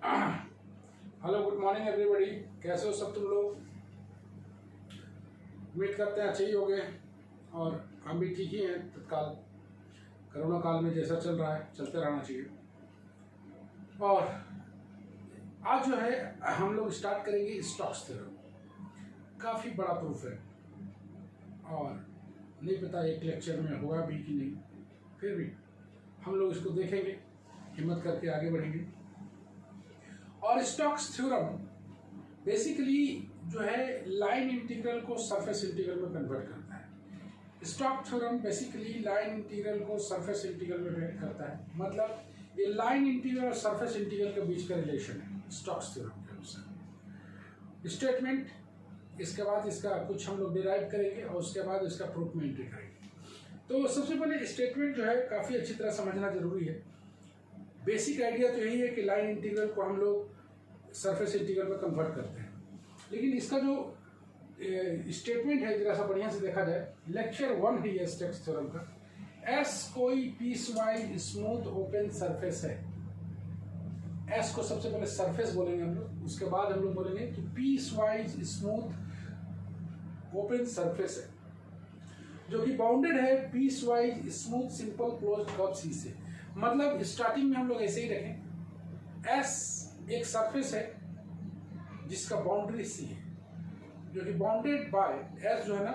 Hello, good morning everybody. कैसे हो सब तुम लोग? उम्मीद करते हैं अच्छे ही होंगे और हम भी ठीक ही हैं। तत्काल कोरोना काल में जैसा चल रहा है चलते रहना चाहिए। और आज जो है हम लोग स्टार्ट करेंगे स्टोक्स थ्योरम। काफ़ी बड़ा प्रूफ है और नहीं पता एक लेक्चर में होगा भी कि नहीं, फिर भी हम लोग इसको देखेंगे, हिम्मत करके आगे बढ़ेंगे। और स्टोक्स थ्योरम बेसिकली जो है लाइन इंटीग्रल को सरफेस इंटीग्रल में कन्वर्ट करता है। Stokes theorem basically line integral को सरफेस इंटीग्रल में कन्वर्ट करता है। मतलब ये लाइन इंटीग्रल और सरफेस इंटीग्रल के बीच का रिलेशन है स्टोक्स थ्योरम के अनुसार। स्टेटमेंट, इसके बाद इसका कुछ हम लोग डिराइव करेंगे और उसके बाद इसका प्रूफ में एंट्री करेंगे। तो सबसे पहले स्टेटमेंट जो है काफ़ी अच्छी तरह समझना जरूरी है। बेसिक आइडिया तो यही है कि लाइन इंटीग्रल को हम लोग सरफेस इंटीग्रल में कन्वर्ट करते हैं, लेकिन इसका जो स्टेटमेंट है जरा सा बढ़िया से देखा जाए। लेक्चर 1 है ये स्टोक्स थ्योरम का। एस कोई piecewise smooth open surface है। एस को सबसे पहले सरफेस बोलेंगे हम लोग, उसके बाद हम लोग बोलेंगे कि piecewise smooth open surface है जो कि बाउंडेड है piecewise smooth simple closed curve C से। मतलब स्टार्टिंग में हम लोग ऐसे ही रखें, एस एक सरफेस है जिसका बाउंड्री सी है, जो कि बाउंडेड बाय, एस जो है ना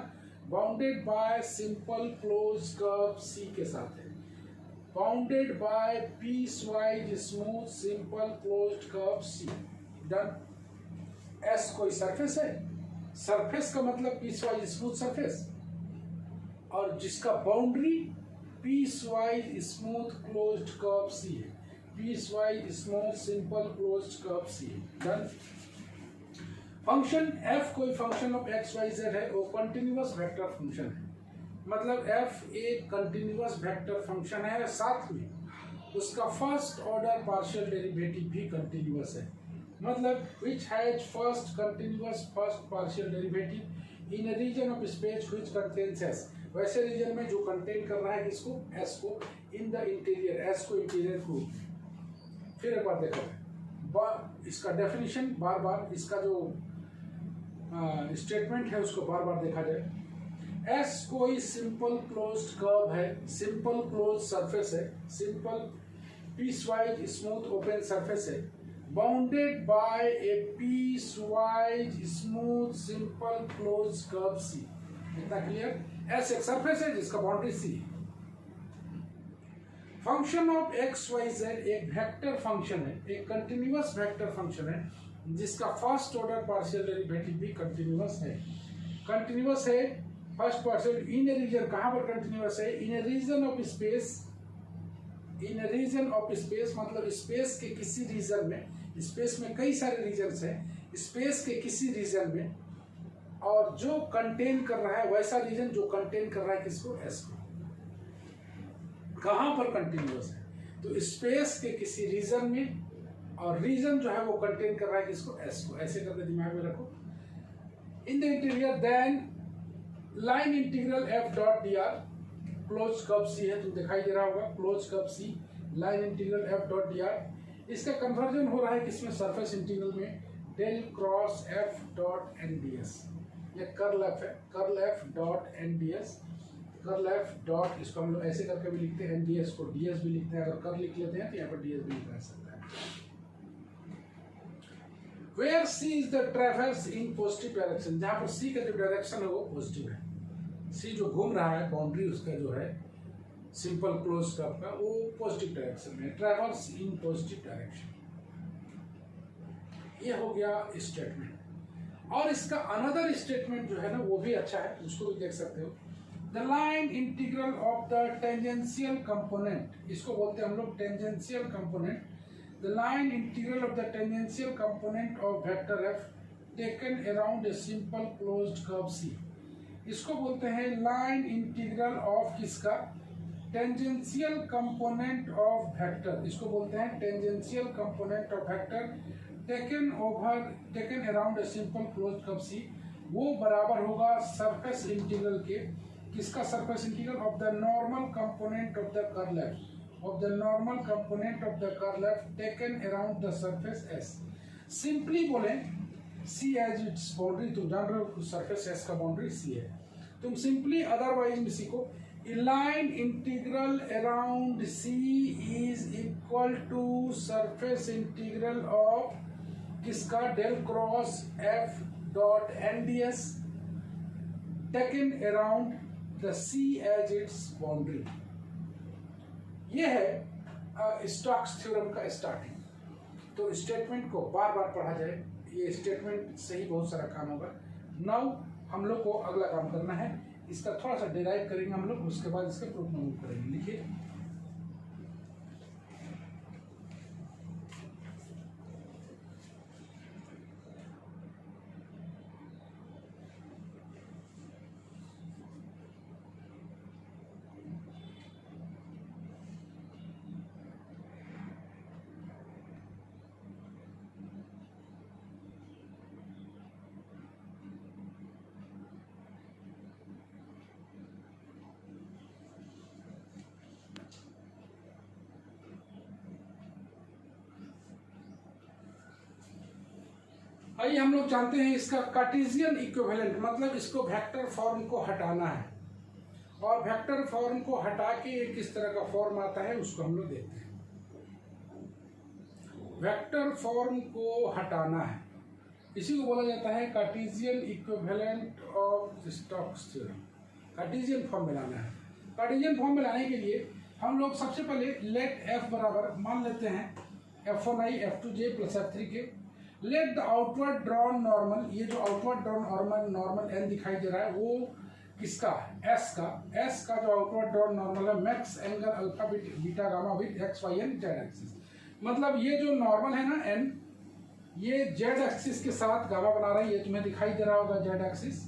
bounded by simple close curve C के साथ है। Bounded by piecewise smooth simple closed curve C. Done. S कोई सरफेस है, सरफेस का मतलब पीस वाइज स्मूथ सरफेस, और जिसका boundary piecewise smooth closed curve C है। Piecewise smooth simple closed curve C है। Done. Function F कोई function of x Y Z है, वो कंटिन्यूअस वेक्टर फंक्शन है। मतलब एफ एक कंटिन्यूअस वेक्टर फंक्शन है, साथ में उसका फर्स्ट ऑर्डर पार्शियल डेरिवेटिव भी कंटिन्यूअस है। मतलब which has first continuous first partial derivative in a region of space which contains S. वैसे रीजन में जो कंटेन कर रहा है किसको, एस को, इन द इंटीरियर, एस को इंटीरियर को। फिर एक बार देखो इसका डेफिनेशन, बार बार इसका जो स्टेटमेंट है उसको बार बार देखा जाए। एस कोई सिंपल क्लोज्ड कर्व है, सिंपल क्लोज सरफेस है, simple piecewise smooth open surface है, bounded by a piecewise smooth simple close curve C. इतना क्लियर? एस एक सरफेस है जिसका बाउंड्री सी है। Function of x Y Z एक vector function है, एक कंटिन्यूअस वेक्टर फंक्शन है जिसका फर्स्ट ऑर्डर पार्शियल डेरिवेटिव भी कंटिन्यूअस है। कंटिन्यूअस है first partial in a region, कहां पर कंटिन्यूअस है? In a region of space. In a region of space मतलब स्पेस के किसी रीजन में, स्पेस में कई सारे रीजन्स हैं, स्पेस के किसी रीजन में, और जो कंटेन कर रहा है वैसा रीजन जो कंटेन कर रहा है किसको, एस को। कहां पर कंटिन्यूअस है? तो स्पेस के किसी रीजन में, और रीजन जो है वो कंटेन कर रहा है किसको, एस को। ऐसे करके दिमाग में रखो। In the interior then line integral F dot D R close curve C है, तुम दिखाई दे रहा होगा close curve C, line integral F dot D R. इसका कन्वर्जन हो रहा है किसमें, सरफेस इंटीग्रल में, del cross F dot N D S. ये कर्ल एफ है, curl F dot N D S. Curl F dot, इसको हम लोग ऐसे करके भी लिखते हैं, एन डी एस को डी एस भी लिखते हैं। अगर कर्ल लिख लेते हैं तो यहाँ पर डी एस भी लिखा जा सकता है। Where C is the traverse in positive direction, जहां पर C का जो डायरेक्शन है वो पॉजिटिव है। C जो घूम रहा है, बाउंड्री उसका जो है सिंपल क्लोज कर्व का, वो पॉजिटिव डायरेक्शन में, ट्रैवर्स इन पॉजिटिव डायरेक्शन। ये हो गया स्टेटमेंट। और इसका अनदर स्टेटमेंट जो है ना वो भी अच्छा है, उसको भी देख सकते हो। The line integral of the tangential component, इसको बोलते हैं हम लोग tangential component. The line integral of the tangential component of vector f taken around a simple closed curve C, इसको बोलते हैं लाइन इंटीग्रल ऑफ किसका, टेंजेंशियल कंपोनेंट ऑफ वेक्टर। इसको बोलते हैं tangential component of vector taken around a simple closed curve C। वो बराबर होगा सरफेस इंटीग्रल के, किसका surface integral, of the normal component of the curl F. of the normal component of the curl f taken around the surface S. Simply बोले C as its boundary, तुम जान रहे हो surface S का boundary C है, तुम simply otherwise में सीखो line integral around C is equal to surface integral of किसका del cross F dot NDS taken around the C as its boundary. ये है स्टोक्स थ्योरम का स्टार्टिंग। तो स्टेटमेंट को बार बार पढ़ा जाए, ये स्टेटमेंट से ही बहुत सारा काम होगा। नाउ हम लोग को अगला काम करना है, इसका थोड़ा सा डिराइव करेंगे हम लोग, उसके बाद इसके प्रूफ में मूव करेंगे। लिखिए आइए हम लोग जानते हैं इसका कार्टेशियन इक्विवेलेंट, मतलब इसको वेक्टर फॉर्म को हटाना है, और वेक्टर फॉर्म को हटा के किस तरह का फॉर्म आता है उसको हम लोग देखते हैं। वेक्टर फॉर्म को हटाना है, इसी को बोला जाता है Cartesian equivalent of Stokes theorem. Cartesian form में लाना है। कार्टेशियन फॉर्म में लाने के लिए हम लोग सबसे पहले लेट f बराबर मान लेते हैं f1i f2j प्लस f3 के। Let the outward drawn normal, ये जो आउटवर्ड ड्रॉन नॉर्मल n दिखाई दे रहा है वो किसका है? S का जो आउटवर्ड ड्रॉन नॉर्मल है max angle alpha beta gamma with x y and z axis. मतलब ये जो नॉर्मल है ना n, ये जेड एक्सिस के साथ गामा बना रहा है, ये तुम्हें दिखाई दे रहा होगा जेड एक्सिस।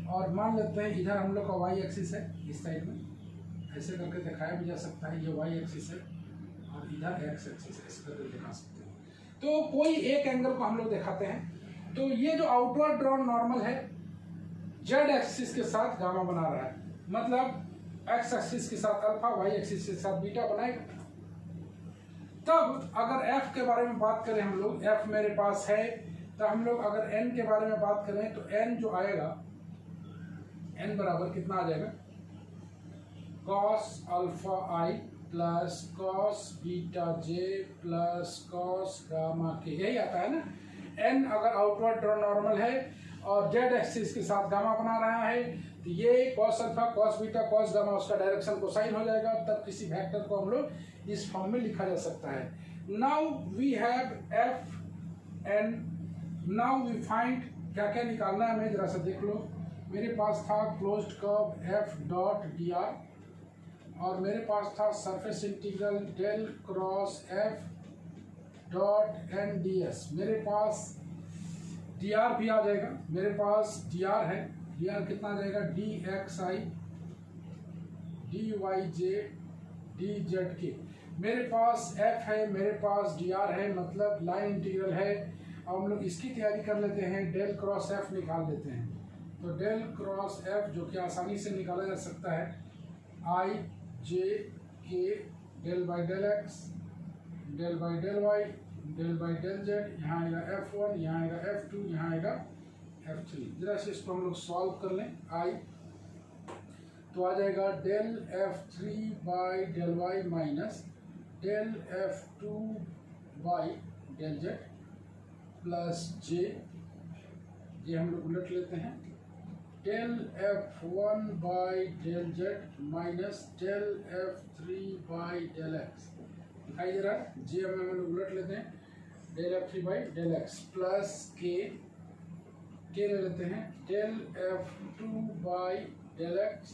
और मान लेते हैं इधर हम लोग का वाई एक्सिस है, इस साइड में ऐसे करके दिखाया भी जा सकता है, ये वाई एक्सिस है और इधर एक्स एक्सिस है, ऐसे करके दिखा सकते हैं। तो कोई एक एंगल को हम लोग दिखाते हैं। तो ये जो आउटवर्ड ड्रॉन नॉर्मल है जेड एक्सिस के साथ गामा बना रहा है, मतलब एक्स एक्सिस के साथ अल्फा, वाई एक्सिस के साथ बीटा बनाएगा। तब अगर f के बारे में बात करें हम लोग, f मेरे पास है, तो हम लोग अगर n के बारे में बात करें तो n जो आएगा, n बराबर कितना आ जाएगा? cos alpha i plus cos beta J plus cos gamma के, यही आता है ना। n अगर आउटवर्ड ड्रॉन नॉर्मल है और जेड एक्सिस के साथ गामा बना रहा है, तो ये cos alpha cos beta cos gamma उसका डायरेक्शन कोसाइन हो जाएगा। तब किसी वेक्टर को हम लोग इस फॉर्म में लिखा जा सकता है। Now we have f and now we find, क्या क्या निकालना है हमें जरा सा देख लो। मेरे पास था closed curve f dot D r, और मेरे पास था surface integral del cross f dot N D S. मेरे पास dr भी आ जाएगा, मेरे पास dr है, dr कितना आ जाएगा? dxi dyj dz। मेरे पास f है, मेरे पास dr है, मतलब लाइन इंटीग्रल है। अब हम लोग इसकी तैयारी कर लेते हैं, डेल क्रॉस f निकाल लेते हैं। तो डेल क्रॉस f जो कि आसानी से निकाला जा सकता है, i j k del by del x del by del y del by del z, यहाँ आएगा f1, यहाँ आएगा f2, यहाँ आएगा f3। जरा से इसको हम लोग सॉल्व कर लें। i तो आ जाएगा del f3 by del y minus del f2 by del z plus j, ये हम लोग उलट लेते हैं, del f1 by del z minus del f3 by del x, दिखाई दे रहा है। जे हम लोग उलट लेते हैं, del f3 by del x plus के ले लेते हैं, del f2 by del x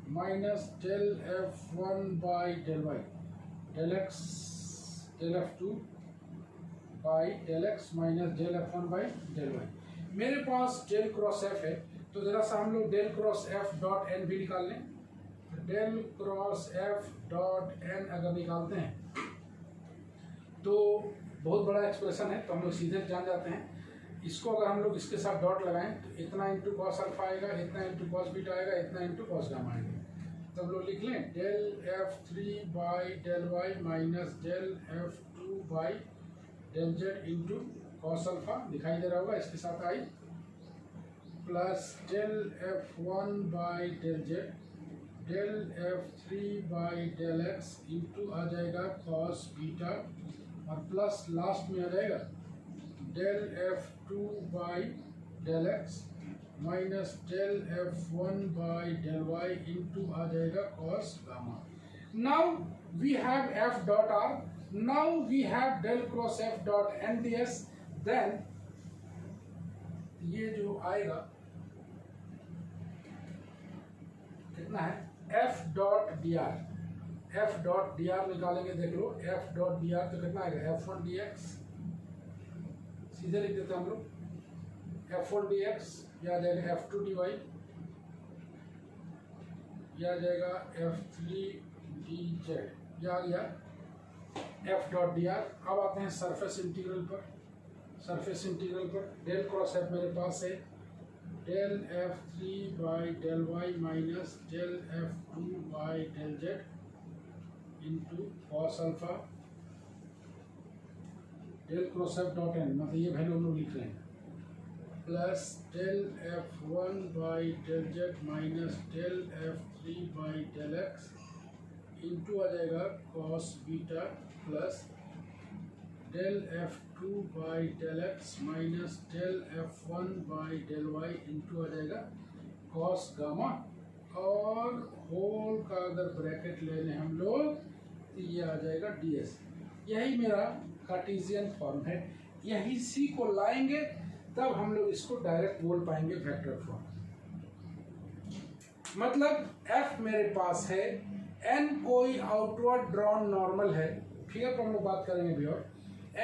minus del f1 by del y, del x del f2 by del x minus del f1 by del y। मेरे पास डेल क्रॉस f है, तो जरा सा हम लोग del cross f dot n भी निकाल लें। Del cross f dot n अगर निकालते हैं तो बहुत बड़ा एक्सप्रेशन है, तो हम लोग सीधे जान जाते हैं। इसको अगर हम लोग इसके साथ डॉट लगाएं तो इतना इंटू कॉस अल्फा आएगा, इतना इंटू कॉस बीटा आएगा, इतना इंटू कॉस गामा आएगा। तब लोग लिख लें del F3 by del Y minus del F2 by del Z into cos alpha, दिखाई दे रहा होगा, इसके साथ I, plus del F1 by del Z del F3 by del X into आ जाएगा कॉस बीटा, और प्लस लास्ट में आ जाएगा del F2 by del X minus del F1 by del Y into आ जाएगा cos gamma. Now we have F dot R, now we have del cross F dot N D S, then ये जो आएगा कितना है F dot D r, F dot D r निकालेंगे, देख लो F डॉट डी आर तो कितना आएगा F1 dx, सीधे लिख देते हैं हम लोग F1 dx, यह आ जाएगा F2 dy, यह आ जाएगा F3 dz, यह आ गया F डॉट डी आर। अब आते हैं सरफेस इंटीग्रल पर, सरफेस इंटीग्रल पर डेल क्रॉस F मेरे पास है del F3 by del Y minus del F2 by del Z into cos alpha, del cross F dot N, मतलब ये वैल्यू हम लोग लिख रहे हैं, plus del F1 by del Z minus del F3 by del X into आ जाएगा cos beta, plus del F2 by del X minus del F1 by del Y into आ जाएगा कॉस गामा, और होल का अगर bracket ले लें हम लोग तो ये आ जाएगा ds। यही मेरा कार्टेशियन फॉर्म है, यही सी को लाएंगे तब हम लोग इसको डायरेक्ट बोल पाएंगे वेक्टर फॉर्म। मतलब F मेरे पास है, N कोई आउटवर्ड ड्रॉन नॉर्मल है, फिगर पर हम लोग बात करेंगे भी, और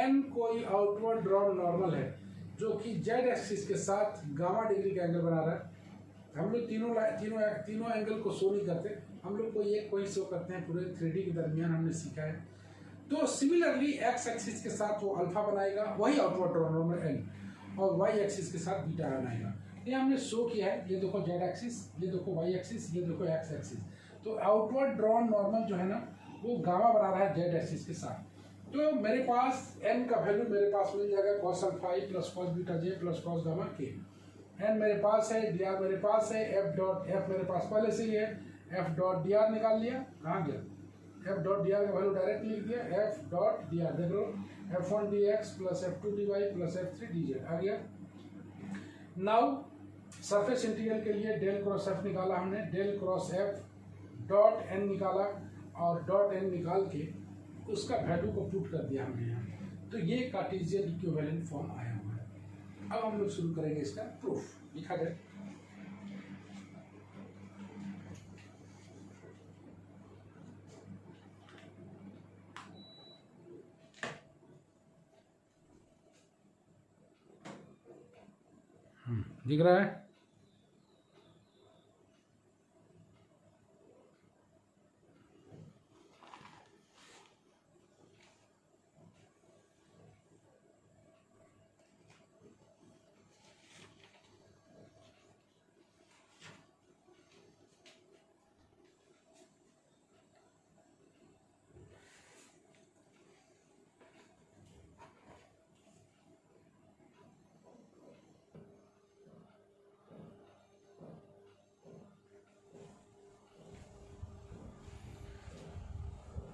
N कोई आउटवर्ड ड्रॉन नॉर्मल है जो कि Z एक्सिस के साथ गामा डिग्री का एंगल बना रहा है। हम लोग तीनों एंगल को शो नहीं करते, हम लोग कोई एक को ही शो करते हैं, पूरे 3D के दरमियान हमने सीखा है। तो सिमिलरली X एक्सिस के साथ वो अल्फा बनाएगा, वही आउटवर्ड ड्रॉन नॉर्मल N, और Y एक्सिस के साथ बीटा बनाएगा। ये हमने शो किया है, ये देखो Z एक्सिस, ये देखो Y एक्सिस, ये देखो X एक्सिस। तो आउटवर्ड ड्रॉन नॉर्मल जो है ना वो गामा बना रहा है Z एक्सिस के साथ। तो मेरे पास N का वैल्यू मेरे पास मिल जाएगा cos alpha i plus cos beta j plus cos gamma k। N मेरे पास है, dr मेरे पास है, F डॉट F मेरे पास पहले से ही है, F डॉट dr निकाल लिया, कहाँ गया F डॉट dr का वैल्यू डायरेक्ट लिख दिया, F डॉट dr देख लो F1 dx plus F2 dy plus F3 dz आ गया। नाउ सरफेस इंटीग्रल के लिए डेल क्रॉस F निकाला हमने, del cross F dot n निकाला, और डॉट n निकाल के उसका वैल्यू को पुट कर दिया हमने यहाँ, तो ये कार्टेशियन इक्विवेलेंट फॉर्म आया हुआ है। अब हम लोग शुरू करेंगे इसका प्रूफ, लिखा जाए। दिख रहा है?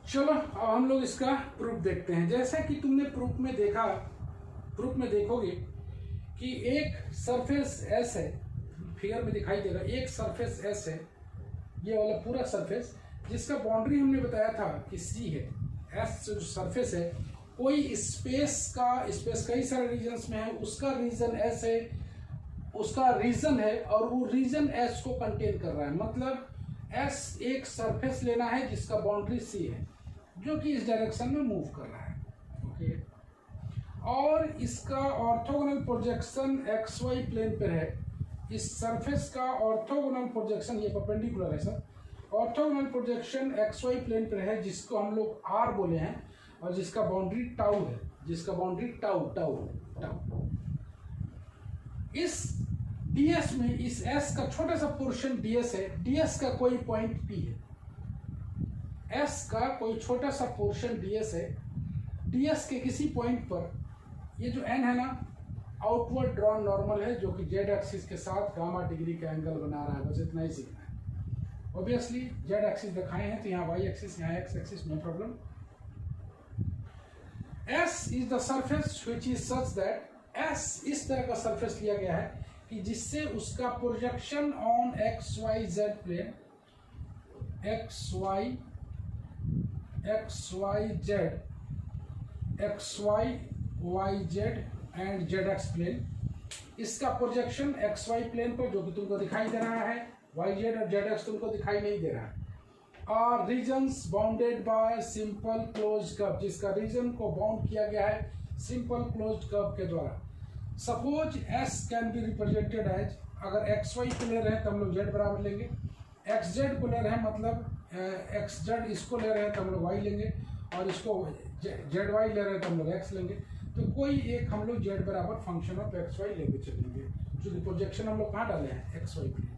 चलो अब हम लोग इसका प्रूफ देखते हैं। जैसा कि तुमने प्रूफ में देखा, प्रूफ में देखोगे कि एक सरफेस एस है, फिगर में दिखाई देगा, एक सरफेस एस है, ये वाला पूरा सरफेस जिसका बाउंड्री हमने बताया था कि सी है। एस जो सरफेस है, कोई स्पेस कई सारे रीजन्स में है, उसका रीजन एस है, उसका रीजन है, और वो रीजन एस को कंटेन कर रहा है। मतलब एस एक सरफेस लेना है जिसका बाउंड्री सी है, जो कि इस डायरेक्शन में मूव कर रहा है, ओके। और इसका orthogonal projection x y plane पर है। इस सरफेस का ऑर्थोगोनल प्रोजेक्शन, ये परपेंडिकुलर है sir, orthogonal projection x y plane पर है, जिसको हम लोग आर बोले हैं, और जिसका बाउंड्री टाउ है, जिसका बाउंड्री टाउ। इस ds में इस s का छोटा सा पोर्शन ds है, ds का कोई पॉइंट p है, एस का कोई छोटा सा पोर्शन ds है, ds के किसी पॉइंट पर ये जो n है ना आउटवर्ड ड्रॉन नॉर्मल है जो कि जेड एक्सिस के साथ गामा डिग्री का एंगल बना रहा है। बस इतना ही सीखना है। ऑब्वियसली जेड एक्सिस दिखाए हैं तो यहाँ वाई एक्सिस, यहाँ x axis, no problem. S is the surface which is such that, S इस तरह का सरफेस लिया गया है कि जिससे उसका projection on x Y z plane, x Y z, x y y z and z x plane, इसका प्रोजेक्शन एक्स वाई प्लेन पर जो कि तुमको दिखाई दे रहा है, वाई जेड और जेड एक्स तुमको दिखाई नहीं दे रहा है, और regions bounded by simple closed curve, जिसका रीजन को बाउंड किया गया है सिंपल क्लोज्ड कर्व के द्वारा। Suppose S can be represented as, अगर एक्स वाई को ले रहे हैं तो हम लोग जेड बराबर लेंगे, एक्स जेड को ले रहे हैं मतलब एक्स जेड इसको ले रहे हैं तो हम लोग वाई लेंगे, और इसको जेड वाई ले रहे हैं तो हम लोग एक्स लेंगे। तो कोई एक हम लोग जेड बराबर फंक्शन ऑफ एक्स वाई लेके चलेंगे, क्योंकि प्रोजेक्शन हम लोग कहाँ डाले हैं, एक्स वाई प्लेन।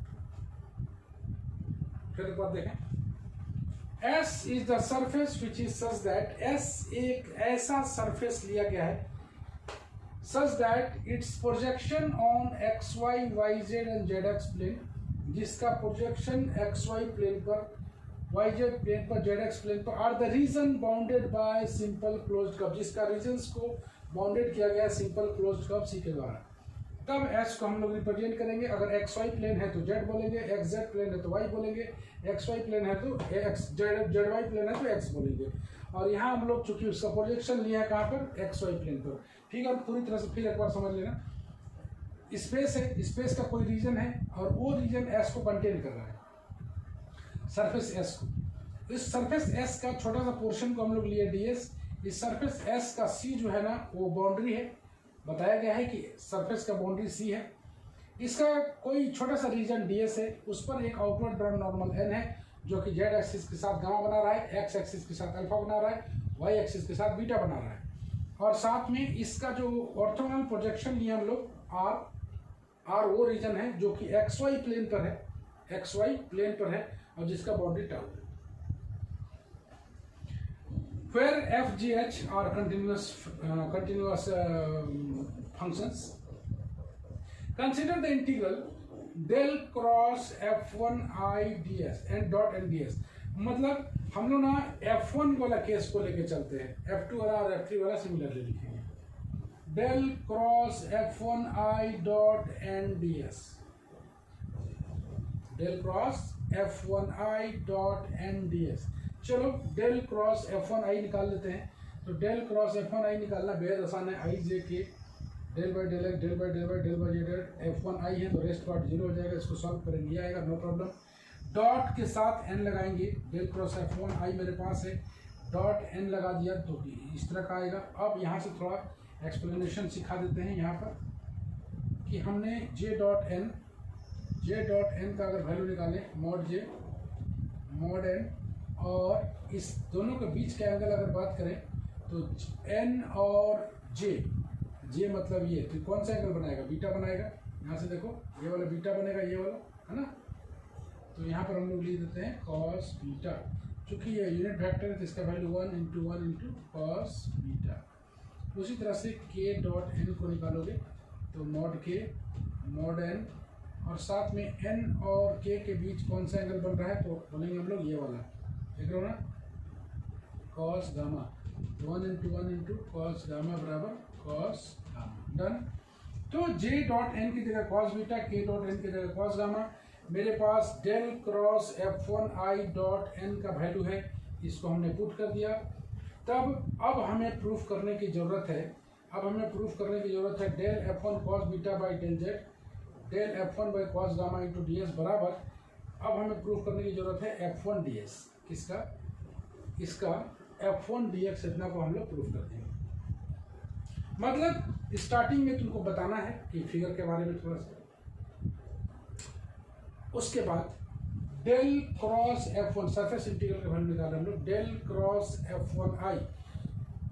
फिर एक बार देखें, S is the surface which is such that, S एक ऐसा सरफेस लिया गया है such that its projection on x y y z and z x plane, जिसका प्रोजेक्शन एक्स वाई प्लेन पर, वाई जेड प्लेन पर, जेड एक्स प्लेन पर, are the region bounded by simple closed curve, जिसका regions को bounded किया गया simple closed curve C के द्वारा। तब एस को हम लोग रिप्रेजेंट करेंगे, अगर एक्स वाई प्लेन है तो जेड बोलेंगे, एक्स जेड प्लेन है तो वाई बोलेंगे, एक्स वाई प्लेन है तो एक्स, जेड वाई प्लेन है तो एक्स बोलेंगे। और यहाँ हम लोग चूंकि उसका प्रोजेक्शन लिया है कहाँ पर, एक्स वाई प्लेन पर। ठीक है, पूरी तरह से फिर एक बार समझ लेना, स्पेस है, स्पेस का कोई रीजन है और वो रीजन एस को कंटेन कर रहा है, सरफेस एस को। इस सरफेस एस का छोटा सा पोर्शन को हम लोग लिए ds, इस सरफेस एस का सी जो है ना वो बाउंड्री है, बताया गया है कि सरफेस का बाउंड्री सी है, इसका कोई छोटा सा रीजन ds है, उस पर एक आउटवर्ड ड्रॉन नॉर्मल n है जो कि जेड एक्सिस के साथ गामा बना रहा है, एक्स एक्सिस के साथ अल्फा बना रहा है, वाई एक्सिस के साथ बीटा बना रहा है, और साथ में इसका जो ऑर्थोगोनल प्रोजेक्शन लिया हम लोग आर वो रीजन है जो कि एक्स वाई प्लेन पर है, एक्स वाई प्लेन पर है, और जिसका बाउंड्री टाउ है। Where f g h are continuous functions, consider the integral del cross f1 I ds and dot n ds। मतलब हम लोग ना f1 वाला केस को लेके चलते हैं, f2 वाला और f3 वाला सिमिलरली लिखेंगे, del cross f1 I dot n ds, del cross f1i dot n ds। चलो डेल क्रॉस f1i निकाल लेते हैं, तो डेल क्रॉस f1i निकालना बेहद आसान है, i j के del by del x, del by del by del by z, f1i है तो रेस्ट पार्ट जीरो हो जाएगा, इसको सॉल्व करेंगे ये आएगा, नो प्रॉब्लम। डॉट के साथ n लगाएंगे, डेल क्रॉस f1i मेरे पास है, डॉट n लगा दिया तो इस तरह का आएगा। अब यहाँ से थोड़ा एक्सप्लेनेशन सिखा देते हैं यहाँ पर कि हमने j डॉट n का अगर वैल्यू निकालें, मॉड n, और इस दोनों के बीच के एंगल अगर बात करें तो n और j मतलब ये, तो कौन सा एंगल बनाएगा, बीटा बनाएगा। यहाँ से देखो ये वाला बीटा बनेगा, ये वाला है ना, तो यहाँ पर हम लोग लिख देते हैं cos बीटा, चूँकि ये यूनिट वेक्टर है तो इसका वैल्यू 1 इंटू cos बीटा। उसी तरह से k डॉट n को निकालोगे तो मॉड n, और साथ में n और k के बीच कौन सा एंगल बन रहा है तो बोलेंगे हम लोग ये वाला, देख रहे हो ना, cos gamma, 1 into cos gamma बराबर cos गामा, डन। तो j डॉट n की जगह cos beta, k dot n की जगह cos गामा, मेरे पास del cross f1i dot n का वैल्यू है, इसको हमने पुट कर दिया। तब अब हमें प्रूफ करने की ज़रूरत है, del f1 cos beta by del z, del f1 by cos gamma into ds बराबर, अब हमें प्रूफ करने की जरूरत है f1 ds, किसका, इसका f1 dx इतना को हम लोग प्रूफ कर देंगे। मतलब स्टार्टिंग में तुमको बताना है कि फिगर के बारे में थोड़ा सा, उसके बाद del cross f1 surface integral का वैल्यू निकाल हम लोग, डेल क्रॉस f1i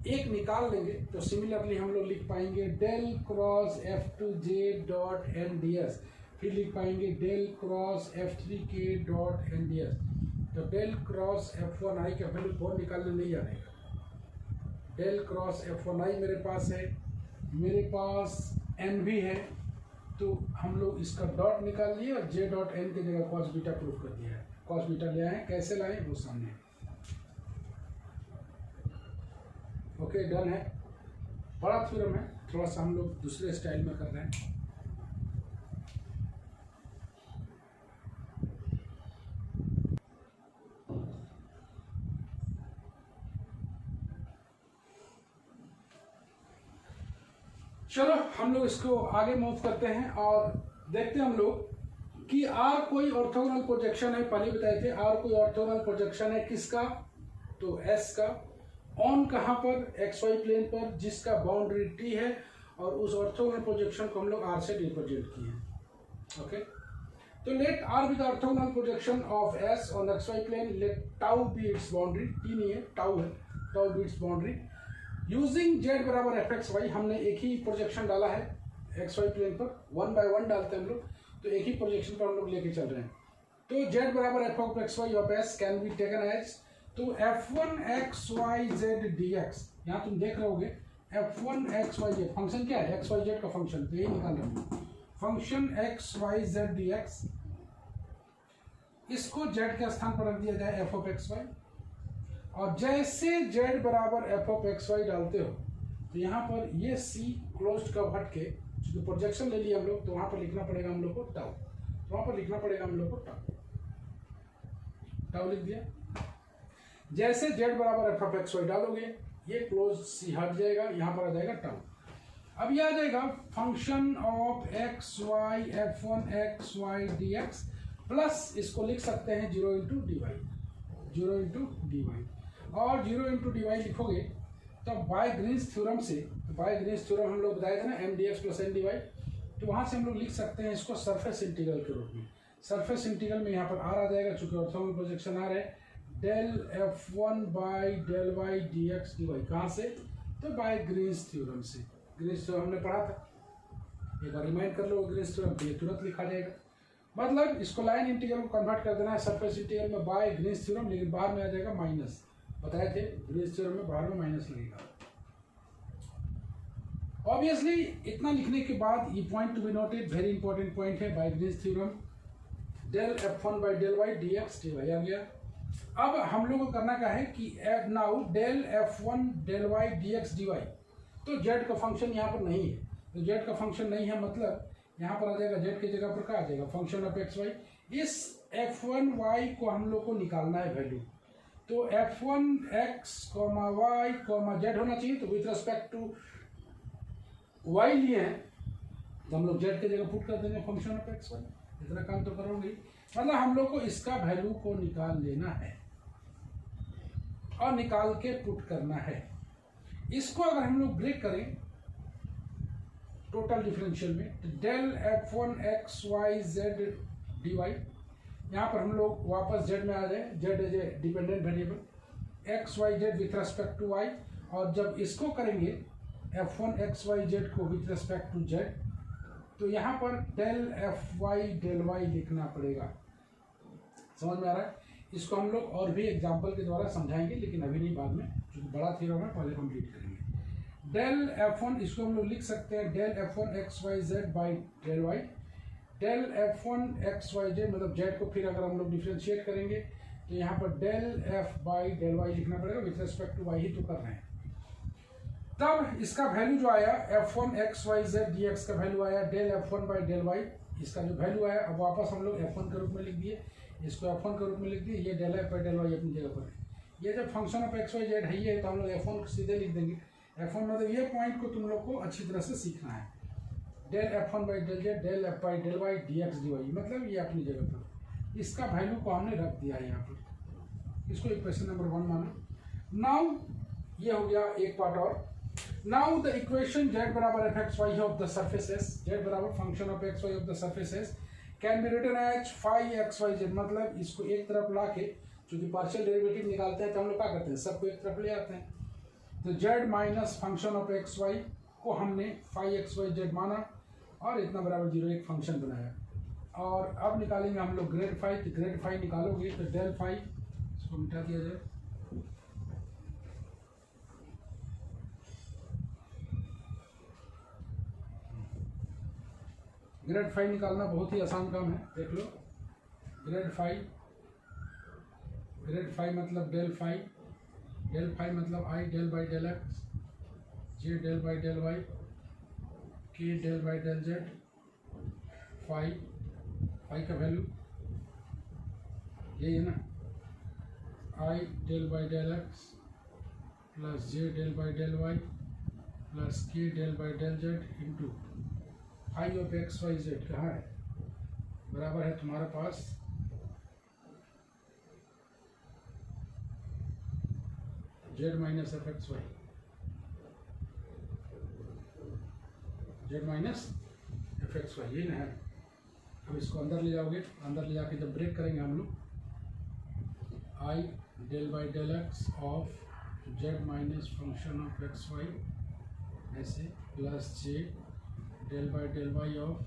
एक निकाल लेंगे तो सिमिलरली हम लोग लिख पाएंगे del cross f2j dot n ds, फिर लिख पाएंगे del cross f3k dot n ds। तो डेल क्रॉस F1i का वैल्यू बहुत निकालने नहीं जाएगा। डेल क्रॉस F1i मेरे पास है, मेरे पास n भी है, तो हम लोग इसका डॉट निकाल लिए और j डॉट n की जगह कॉस बीटा प्रूफ कर दिया है। कॉस बीटा ले आए, कैसे लाए वो सामने है। ओके, डन है। बड़ा थ्योरम है, थोड़ा सा हम लोग दूसरे स्टाइल में कर रहे हैं। चलो हम लोग इसको आगे मूव करते हैं और देखते हैं हम लोग कि आर कोई ऑर्थोगोनल प्रोजेक्शन है। पहले बताए थे आर कोई ऑर्थोगोनल प्रोजेक्शन है किसका, तो एस का। ऑन कहाँ पर, एक्स वाई प्लेन पर, जिसका बाउंड्री टी है और उस ऑर्थोगोनल प्रोजेक्शन को हम लोग आर से रिप्रेजेंट किए हैं। ओके, तो let R be the orthogonal projection of S on x y plane, let tau be its boundary, T नहीं है टाउ है, tau be its boundary. Using z बराबर एफ एक्स वाई, हमने एक ही प्रोजेक्शन डाला है एक्स वाई प्लेन पर, 1 bye 1 डालते हैं हम लोग, तो एक ही प्रोजेक्शन पर हम लोग लेके चल रहे हैं। तो जेड बराबर f of x y of S can be taken as, तो f1 x y z dx, यहाँ तुम देख रहे होगे f1 x y z function क्या है, x y z का फंक्शन, तो यही निकाल रहे हैं function x y z dx। इसको z के स्थान पर रख दिया जाए f ऑफ एक्स वाई, और जैसे z बराबर f ऑफ एक्स वाई डालते हो तो यहाँ पर ये c क्लोज्ड का हट के, जो प्रोजेक्शन ले लिया हम लोग, तो वहाँ पर लिखना पड़ेगा हम लोग को टाउ, तो वहाँ पर लिखना पड़ेगा हम लोग को टाउ, टाउ लिख दिया। जैसे z बराबर एफ ऑफ एक्स वाई डालोगे ये क्लोज सी हट जाएगा, यहाँ पर आ जाएगा टाउ। अब ये आ जाएगा function of x y f1 x y D x, plus इसको लिख सकते हैं 0 into d y, 0 into d y, और 0 इंटू डी वाई लिखोगे तो बाय ग्रीन्स थ्योरम से, बाय ग्रीन्स थ्योरम हम लोग बताए थे ना, M d x plus N d Y, तो वहाँ से हम लोग लिख सकते हैं इसको सरफेस इंटीग्रल के रूप में। सरफेस इंटीग्रल में यहाँ पर आर आ जाएगा, चूंकि ऑर्थोगोनल प्रोजेक्शन आ रहा है, del F1 by del Y D x D y, कहाँ से, तो बाय ग्रीन्स थ्योरम से। ग्रीन्स थ्योरम हमने पढ़ा था, एक बार रिमाइंड कर लो ग्रीन्स थ्योरम, तो ये तुरंत लिखा जाएगा। मतलब इसको लाइन इंटीग्रल को कन्वर्ट कर देना है सरफेस इंटीग्रल में बाय ग्रीन्स थ्योरम, लेकिन बाहर में आ जाएगा माइनस, बताए थे ग्रीन्स थ्योरम में बाहर में माइनस लगेगा। ऑब्वियसली इतना लिखने के बाद ये point to be noted, very important point है, by Green's theorem del F1 by del Y D x D Y आ गया। अब हम लोग को करना क्या है कि now del F1 del Y D x D Y, तो z का फंक्शन यहाँ पर नहीं है, तो z का फंक्शन नहीं है मतलब यहाँ पर आ जाएगा z की जगह पर क्या आ जाएगा, फंक्शन ऑफ एक्स वाई। इस F1y को हम लोग को निकालना है वैल्यू, तो F1 x y z होना चाहिए, तो विथ रेस्पेक्ट टू y लिए हैं तो हम लोग z की जगह पुट कर देंगे फंक्शन ऑफ एक्स वाई। इतना काम तो करोगे, मतलब हम लोग को इसका वैल्यू को निकाल लेना है और निकाल के पुट करना है। इसको अगर हम लोग ब्रेक करें टोटल डिफरेंशियल में, तो del F1 x Y z d y, यहाँ पर हम लोग वापस z में आ जाए, z is a dependent variable, x Y z with respect to y, और जब इसको करेंगे F1 एक्स वाई जेड को विथ रेस्पेक्ट टू z, तो यहाँ पर डेल Fy डेल y लिखना पड़ेगा। समझ में आ रहा है? इसको हम लोग और भी एग्जांपल के द्वारा समझाएंगे, लेकिन अभी नहीं, बाद में, क्योंकि बड़ा थ्योरम है, पहले कंप्लीट करेंगे। डेल F1 इसको हम लोग लिख सकते हैं del F1 x Y z by del Y, del F1 x Y z, मतलब जेड को फिर अगर हम लोग डिफ्रेंशिएट करेंगे तो यहाँ पर del F by del y लिखना पड़ेगा, विथ रेस्पेक्ट टू वाई ही तो कर रहे हैं। तब इसका वैल्यू जो आया F1 x Y z d x का वैल्यू आया del F1 by del y, इसका जो वैल्यू आया अब वापस हम लोग F1 के रूप में लिख दिए, इसको F1 के रूप में लिख दिए, ये del F by del y अपनी जगह पर है। ये जब function of x Y Z है ये, तो हम लोग F1 सीधे लिख देंगे। F1 मतलब ये पॉइंट को तुम लोग को अच्छी तरह से सीखना है, del F1 by del Z del F by del Y D x D y, मतलब ये अपनी जगह पर, इसका वैल्यू को हमने रख दिया है यहाँ पर, इसको इक्वेशन नंबर 1 माना। नाउ ये हो गया एक पार्ट और। नाउ द इक्वेशन z बराबर f x y of the surface S, z बराबर function of x y of the surface S can be written as phi x Y z, मतलब इसको एक तरफ ला के, चूंकि पार्शियल डेरिवेटिव निकालते हैं तो हम लोग क्या करते हैं, सबको एक तरफ ले आते हैं, तो z minus function of x y को हमने फाई एक्स वाई जेड माना और इतना बराबर 0 एक फंक्शन बनाया। और अब निकालेंगे हम लोग ग्रेड फाई, तो ग्रेड फाई निकालोगे तो डेल फाई इसको मिटा दिया जाए। ग्रेड फाई निकालना बहुत ही आसान काम है, देख लो। ग्रेड फाई मतलब डेल फाई मतलब I del by del X, J del by del Y, K del by del Z, phi का वैल्यू यही है ना, I del by del X plus J del by del Y plus K del by del Z into phi of x Y Z कहाँ है, बराबर है तुम्हारे पास Z minus F x Y, Z minus F x Y, ये ना है। अब इसको अंदर ले जाओगे, अंदर ले जाके जब ब्रेक करेंगे हम लोग, I del by del X of Z minus function of x Y ऐसे plus J del by del Y of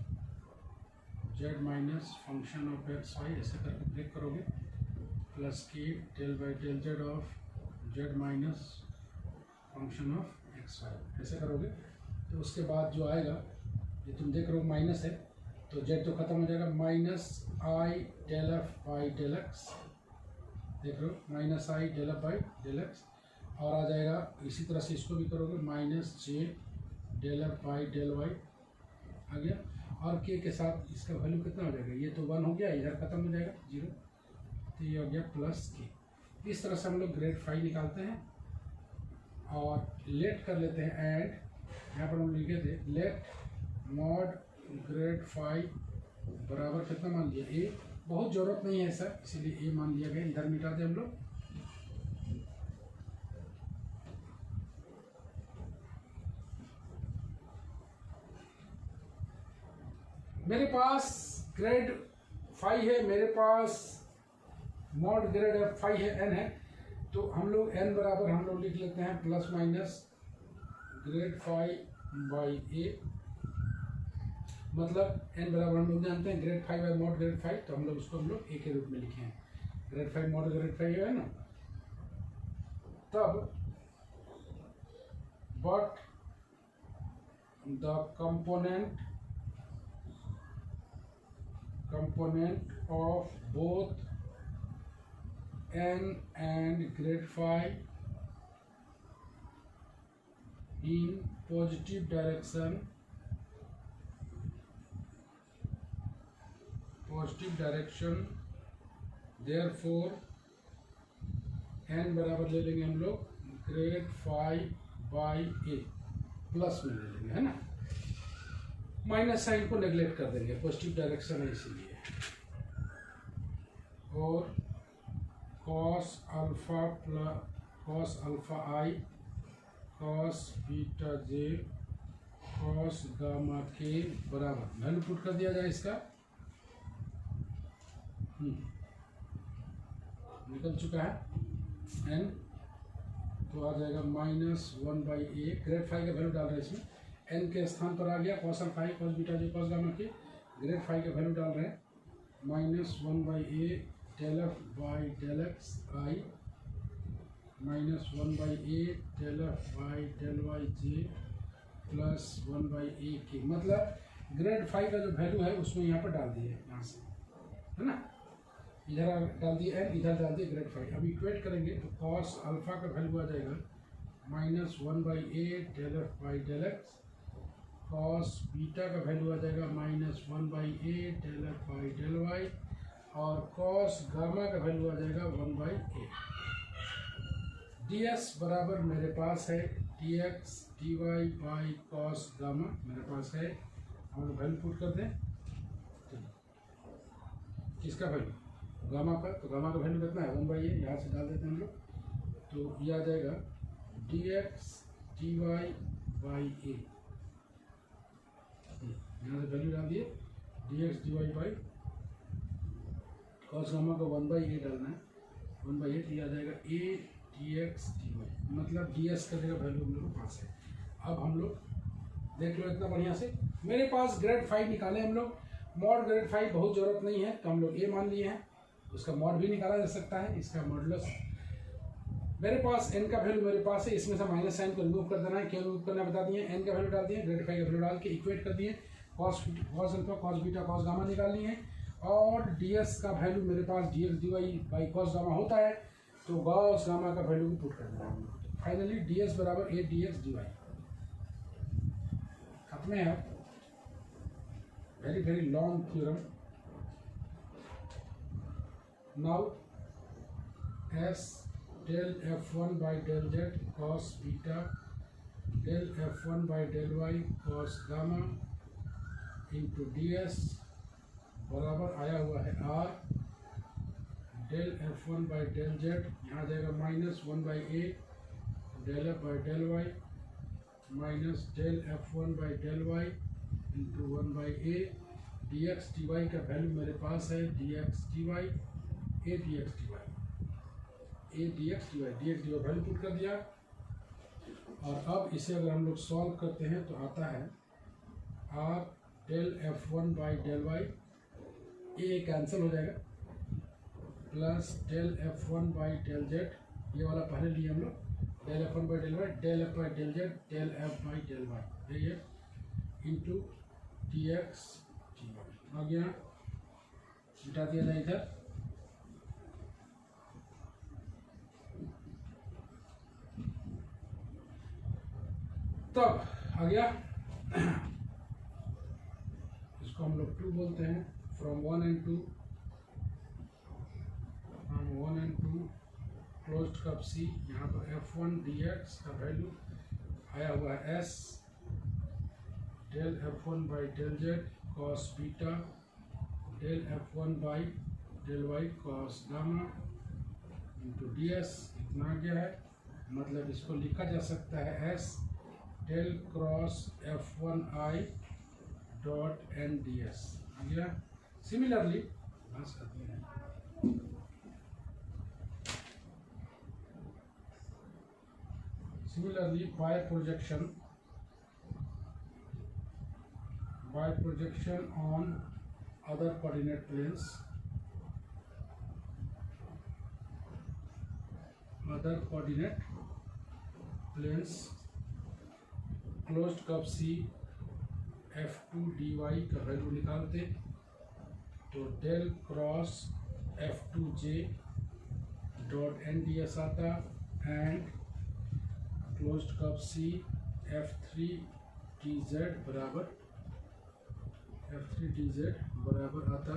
Z minus function of x Y ऐसे करके ब्रेक करोगे, plus K del by del Z of Z minus function of x Y ऐसे करोगे। तो उसके बाद जो आएगा, ये तुम देख रहे हो माइनस है तो जेड तो खत्म हो जाएगा, minus I del F by del X, देख लो minus I del F by del X, और आ जाएगा इसी तरह से इसको भी करोगे minus J del F by del Y आ गया, और के साथ इसका वैल्यू कितना हो जाएगा, ये तो 1 हो गया, इधर खत्म हो जाएगा 0, तो ये हो गया प्लस के। इस तरह से हम लोग ग्रेड फाई निकालते हैं और लेट कर लेते हैं ऐड, यहाँ पर हम लिखे थे लेट मॉड ग्रेड फाई बराबर कितना मान लिया ए, बहुत ज़रूरत नहीं है सर इसीलिए ए मान लिया गया, इधर मिटा दें हम लोग। मेरे पास ग्रेड फाई है, मेरे पास मॉड ग्रेड फाई है, एन है, तो हम लोग एन बराबर हम लोग लिख लेते हैं plus minus grad phi by A, मतलब एन बराबर हम लोग जानते हैं grad phi by mod grad phi, तो हम लोग उसको हम लोग ए के रूप में लिखे हैं, grad phi mod grad phi है ना। तब but the component of both n and grade phi in positive direction therefore n बराबर ले लेंगे हम लोग grad phi by a, plus में ले लेंगे है ना, माइनस साइन को नेग्लेक्ट कर देंगे, पॉजिटिव डायरेक्शन है इसीलिए, और cos alpha I cos beta J cos gamma के बराबर वैल्यू पुट कर दिया जाए इसका, निकल चुका है एन, तो आ जाएगा -1 बाई ए, ग्रेड फाई का वैल्यू डाल रहे हैं इसमें, एन के स्थान पर आ गया cos alpha I cos beta J cos gamma K, grad phi का वैल्यू डाल रहे हैं -1 by A del F by del X I -1 by A del F by del Y J plus 1 by A K, मतलब grade phi का जो value है उसमें यहाँ पर डाल दिए, यहाँ से है ना, इधर डाल दिए एन, इधर डाल दिए ग्रेड फाई। अब इक्वेट करेंगे तो cos अल्फा का वैल्यू आ जाएगा -1 by A del F by del x, cos beta का वैल्यू आ जाएगा -1 by A del F by del y, और cos गामा का वैल्यू आ जाएगा 1 बाई ए। डी एस बराबर मेरे पास है d x D Y by cos gamma मेरे पास है, हम लोग वैल्यू पुट कर दें, किसका वैल्यू गामा का, तो गामा का वैल्यू कितना है 1 बाई ए, यहाँ से डाल देते हैं हम लोग, तो ये आ जाएगा D x D Y by A, यहाँ से वैल्यू डाल दिए D x D Y by cos gamma को 1 बाई ए डालना है, 1 बाई ए, तो ये आ जाएगा a d x D y, मतलब डी एस का जगह वैल्यू हम लोग के पास है। अब हम लोग देख लो इतना बढ़िया से, मेरे पास ग्रेड फाई निकाले हम लोग, मॉड ग्रेड फाई बहुत ज़रूरत नहीं है तो हम लोग ए मान लिए हैं, उसका मॉड भी निकाला जा सकता है, इसका मॉडुलस। मेरे पास n का वैल्यू मेरे पास है, इसमें से माइनस साइन को रिमूव कर देना है। क्या रिमूव करना बता दिए, n का वैल्यू डाल दिए, ग्रेटिफाई का वैल्यू डाल के इक्वेट कर दिए, cos alpha cos beta cos gamma निकाल लिए, और ds का वैल्यू मेरे पास dx dy by cos gamma होता है, तो कॉस गामा का वैल्यू को पुट कर देना है। फाइनली ds बराबर a dx dy खत्म है। Very very long theorem. Now s del f1 by del z cos beta del f1 by del y cos gamma into ds बराबर आया हुआ है r del f1 by del z, यहाँ जाएगा minus 1 by a del f by del y minus del f1 by del y into 1 by a dx dy का value मेरे पास है dx dy a dx dy A d x D value put कर दिया। और अब इसे अगर हम लोग सॉल्व करते हैं तो आता है R del F one by del Y, A cancel हो जाएगा, plus del F one by del Z, ये वाला पहले लिए हम लोग, del F one by del Y, del F by del Z, del F by del Y, ये into D x D Y आ गया। मिटा दिया जाए इधर, तब आ गया। इसको हम लोग 2 बोलते हैं, from 1 and 2, from 1 and 2 closed cup C, यहाँ पर f1 dx का वैल्यू आया हुआ है s del f1 by del z cos beta del f1 by del y cos gamma into ds, इतना आ गया है। मतलब इसको लिखा जा सकता है s del cross f1i dot N D S आ गया। सिमिलरली बस करते हैं, similarly by projection on other coordinate planes, closed cup C f2 dy का वैल्यू निकालते तो del cross f2j dot N D S आता, and closed cup C f3 dz बराबर आता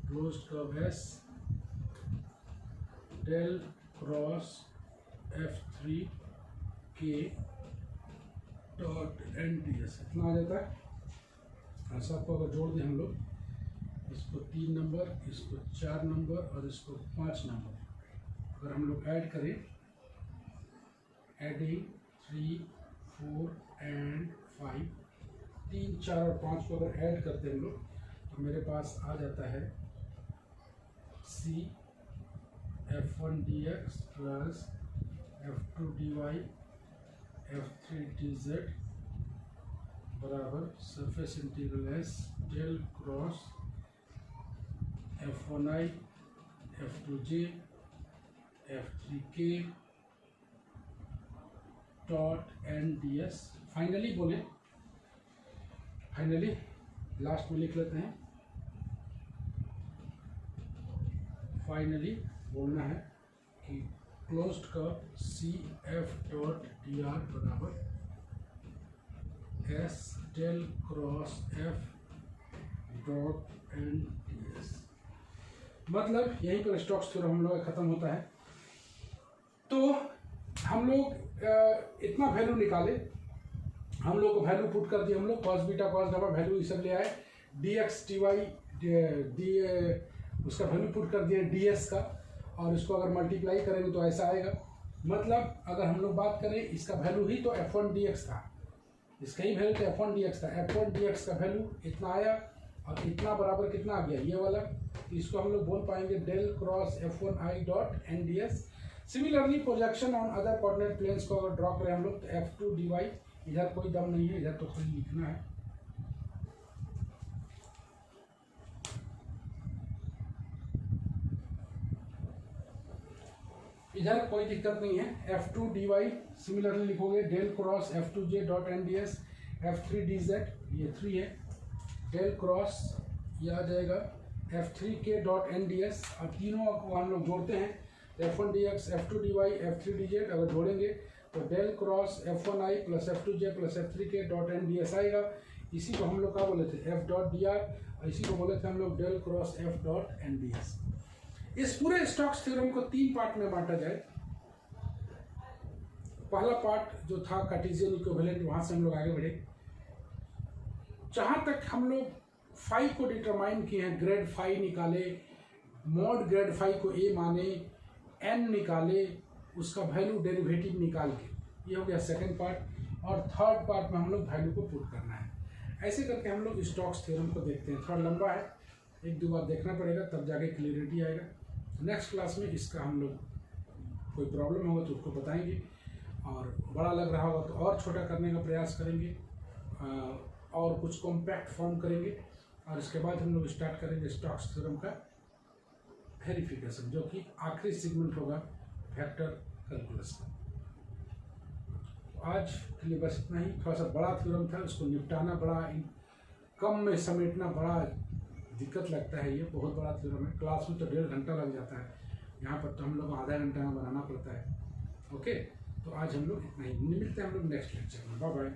closed cup s del cross f3 k dot N D S, इतना आ जाता है। हाँ, सबको अगर जोड़ दें हम लोग, इसको 3 नंबर, इसको 4 नंबर और इसको 5 नंबर, अगर हम लोग ऐड करें, एडिंग 3, 4 एंड 5, 3, 4 और 5 को अगर ऐड करते हैं हम लोग तो मेरे पास आ जाता है C f1 dx plus f2 dy f3 dz बराबर surface integral S del cross f1i f2j f3k dot N D S. Finally बोले, फाइनली लास्ट में लिख लेते हैं, फाइनली बोलना है कि closed curve C F dot D R बराबर S del cross F dot N D S. मतलब यहीं पर स्टोक्स थ्योरम हम लोग खत्म होता है। तो हम लोग इतना वैल्यू निकाले, हम लोग को वैल्यू पुट कर दिए, हम लोग cos beta cos gamma value ये सब ले आए, d x t y d उसका वैल्यू पुट कर दिए डी एस का, और इसको अगर मल्टीप्लाई करेंगे तो ऐसा आएगा। मतलब अगर हम लोग बात करें इसका वैल्यू ही तो f1 dx था, इसका ही वैल्यू तो f1 dx था, f1 dx का वैल्यू इतना आया, और इतना बराबर कितना आ गया ये वाला, इसको हम लोग बोल पाएंगे del cross f1i dot N D S. Similarly projection on other coordinate planes को अगर ड्रॉ करें हम लोग तो f2 dy, इधर कोई दम नहीं है, इधर तो खाली लिखना है, इधर कोई दिक्कत नहीं है। F2dy सिमिलरली लिखोगे del cross F2j dot NDS F3dz, ये 3 है, डेल क्रॉस ये आ जाएगा F3k डॉट NDS। अब तीनों को हम लोग जोड़ते हैं, F1dx F2dy F3dz अगर जोड़ेंगे तो del cross F1i plus F2j plus F3k dot NDS आएगा। इसी को हम लोग क्या बोले थे, F डॉट dr, इसी को बोले थे हम लोग del cross F dot NDS। इस पूरे स्टोक्स थ्योरम को 3 पार्ट में बांटा जाए। पहला पार्ट जो था कार्टेशियन इक्विवेलेंट, वहां से हम लोग आगे बढ़े। जहां तक हम लोग फाई को डिटरमाइन किए हैं, ग्रेड फाई निकाले, मॉड ग्रेड फाई को ए माने, एन निकाले, उसका वैल्यू डेरिवेटिव निकाल के, ये हो गया सेकंड पार्ट। और थर्ड पार्ट में हम लोग वैल्यू को पुट करना है। ऐसे करके हम लोग स्टोक्स थ्योरम को देखते हैं। थोड़ा लंबा है, 1-2 बार देखना पड़ेगा, तब जाके क्लियरिटी आएगा। नेक्स्ट क्लास में इसका हम लोग कोई प्रॉब्लम होगा तो उसको बताएंगे, और बड़ा लग रहा होगा तो और छोटा करने का प्रयास करेंगे, और कुछ कॉम्पैक्ट फॉर्म करेंगे, और इसके बाद हम लोग स्टार्ट करेंगे स्टोक्स थ्योरम का वेरिफिकेशन, जो कि आखिरी सेगमेंट होगा वेक्टर कैलकुलस का। आज के लिए बस इतना ही। थोड़ा सा बड़ा थ्योरम था, उसको निपटाना बड़ा कम में समेटना बड़ा दिक्कत लगता है। ये बहुत बड़ा थ्योरम है, क्लास में तो 1.5 घंटा लग जाता है, यहाँ पर तो हम लोग आधा घंटा में बनाना पड़ता है। ओके, तो आज हम लोग इतना ही, मिलते हैं हम लोग नेक्स्ट लेक्चर में। Bye bye.